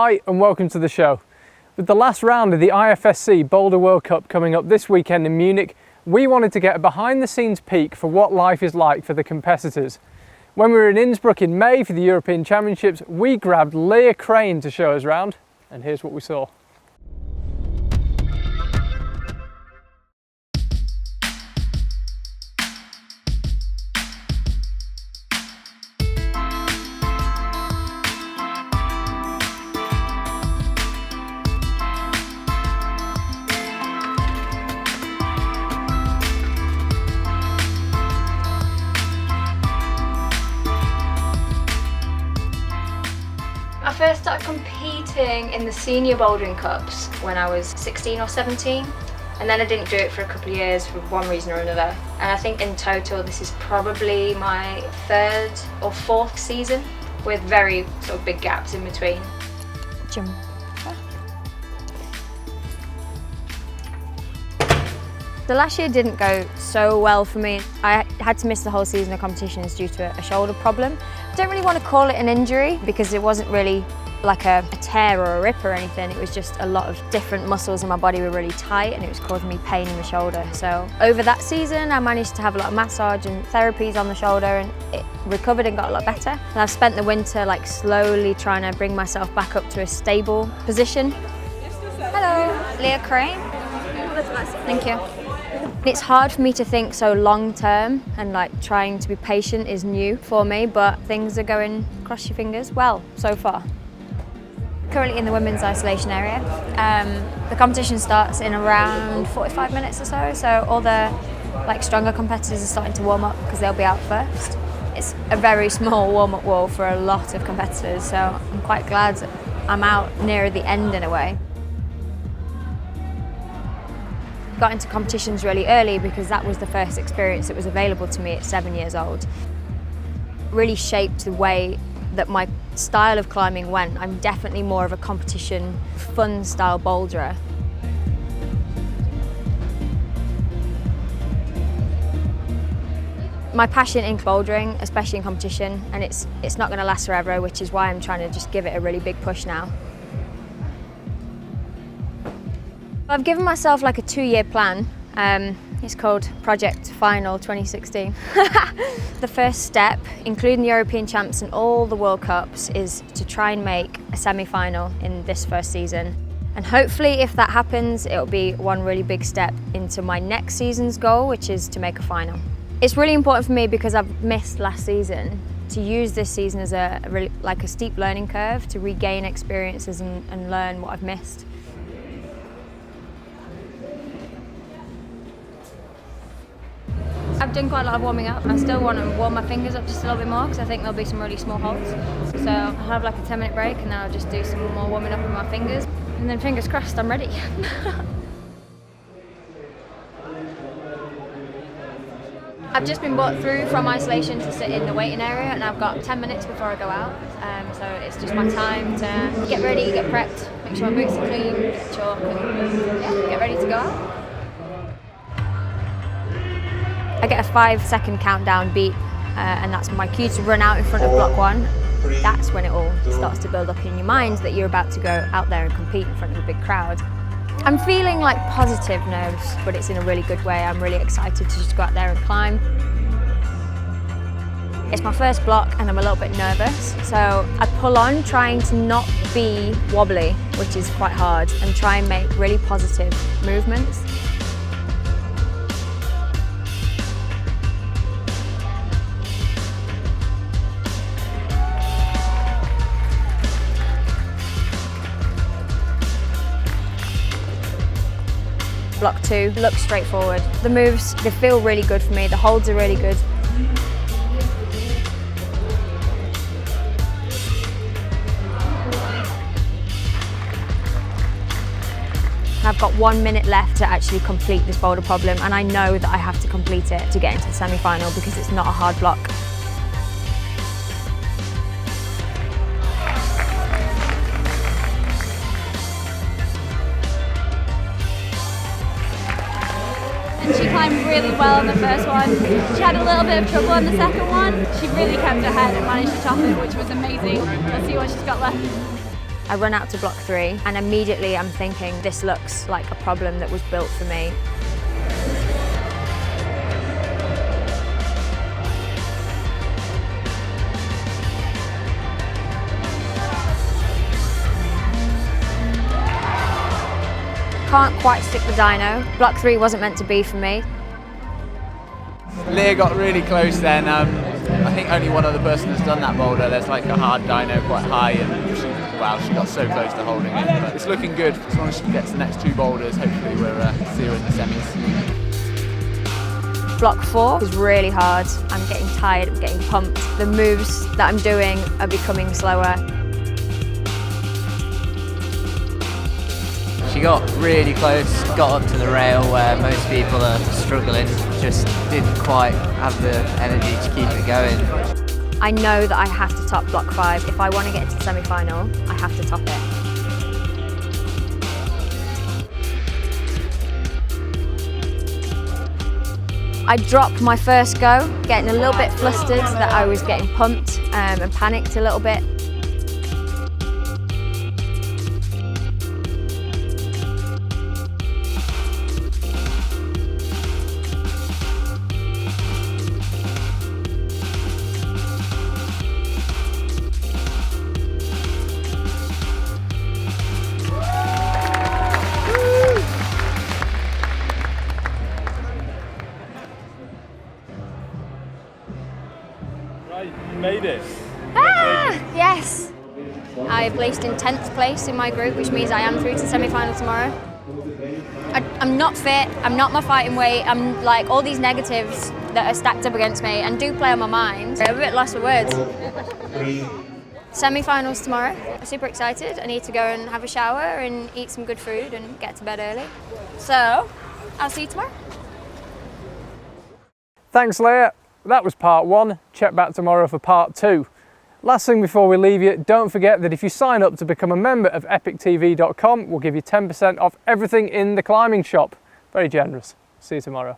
Hi and welcome to the show. With the last round of the IFSC Boulder World Cup coming up this weekend in Munich, we wanted to get a behind the scenes peek for what life is like for the competitors. When we were in Innsbruck in May for the European Championships, we grabbed Leah Crane to show us around, and here's what we saw. I first started competing in the senior bouldering cups when I was 16 or 17, and then I didn't do it for a couple of years for one reason or another. And I think in total this is probably my third or fourth season with very sort of big gaps in between. Jump. The last year didn't go so well for me. I had to miss the whole season of competitions due to a shoulder problem. I don't really want to call it an injury because it wasn't really like a tear or a rip or anything. It was just a lot of different muscles in my body were really tight and it was causing me pain in the shoulder. So over that season I managed to have a lot of massage and therapies on the shoulder and it recovered and got a lot better. And I've spent the winter like slowly trying to bring myself back up to a stable position. Hello, Leah Crane. Thank you. It's hard for me to think so long term and like trying to be patient is new for me, but things are going, cross your fingers, well so far. Currently in the women's isolation area. The competition starts in around 45 minutes or so, so all the like stronger competitors are starting to warm up because they'll be out first. It's a very small warm-up wall for a lot of competitors, so I'm quite glad I'm out nearer the end in a way. Got into competitions really early because that was the first experience that was available to me at 7 years old. Really shaped the way that my style of climbing went. I'm definitely more of a competition, fun style boulderer. My passion in bouldering, especially in competition, and it's not going to last forever, which is why I'm trying to just give it a really big push now. I've given myself like a 2-year plan. It's called Project Final 2016. The first step, including the European Champs and all the World Cups, is to try and make a semi-final in this first season. And hopefully if that happens, it'll be one really big step into my next season's goal, which is to make a final. It's really important for me because I've missed last season, to use this season as a steep learning curve to regain experiences and learn what I've missed. I've done quite a lot of warming up. I still want to warm my fingers up just a little bit more because I think there'll be some really small holds. So I'll have like a 10-minute break and then I'll just do some more warming up with my fingers. And then fingers crossed, I'm ready. I've just been brought through from isolation to sit in the waiting area and I've got 10 minutes before I go out. So it's just my time to get ready, get prepped, make sure my boots are clean, get chalk and yeah, get ready to go out. I get a 5-second countdown beat and that's my cue to run out in front of block 1. That's when it all starts to build up in your mind that you're about to go out there and compete in front of a big crowd. I'm feeling like positive nerves, but it's in a really good way. I'm really excited to just go out there and climb. It's my first block and I'm a little bit nervous, so I pull on trying to not be wobbly, which is quite hard, and try and make really positive movements. Block 2 looks straightforward. The moves, they feel really good for me. The holds are really good. I've got 1 minute left to actually complete this boulder problem and I know that I have to complete it to get into the semi-final because it's not a hard block. She climbed really well on the first one. She had a little bit of trouble on the second one. She really kept her head and managed to top it, which was amazing. Let's see what she's got left. I run out to block 3 and immediately I'm thinking this looks like a problem that was built for me. Can't quite stick the dyno. Block 3 wasn't meant to be for me. Leah got really close then. I think only one other person has done that boulder. There's like a hard dyno quite high, and she got so close to holding it. But it's looking good. As long as she gets the next 2 boulders, hopefully we'll see her in the semis. Block 4 is really hard. I'm getting tired, I'm getting pumped. The moves that I'm doing are becoming slower. She got really close, got up to the rail where most people are struggling, just didn't quite have the energy to keep it going. I know that I have to top block 5. If I want to get to the semi-final, I have to top it. I dropped my first go, getting a little bit flustered that I was getting pumped and panicked a little bit. Right, you made it. Ah, yes. I placed in 10th place in my group, which means I am through to the semi-final tomorrow. I'm not fit, I'm not my fighting weight, I'm like all these negatives that are stacked up against me and do play on my mind. I'm a bit lost for words. Semi-finals tomorrow. I'm super excited. I need to go and have a shower and eat some good food and get to bed early. So, I'll see you tomorrow. Thanks, Leah. That was part 1. Check back tomorrow for part 2. Last thing before we leave you, don't forget that if you sign up to become a member of EpicTV.com, we'll give you 10% off everything in the climbing shop. Very generous. See you tomorrow.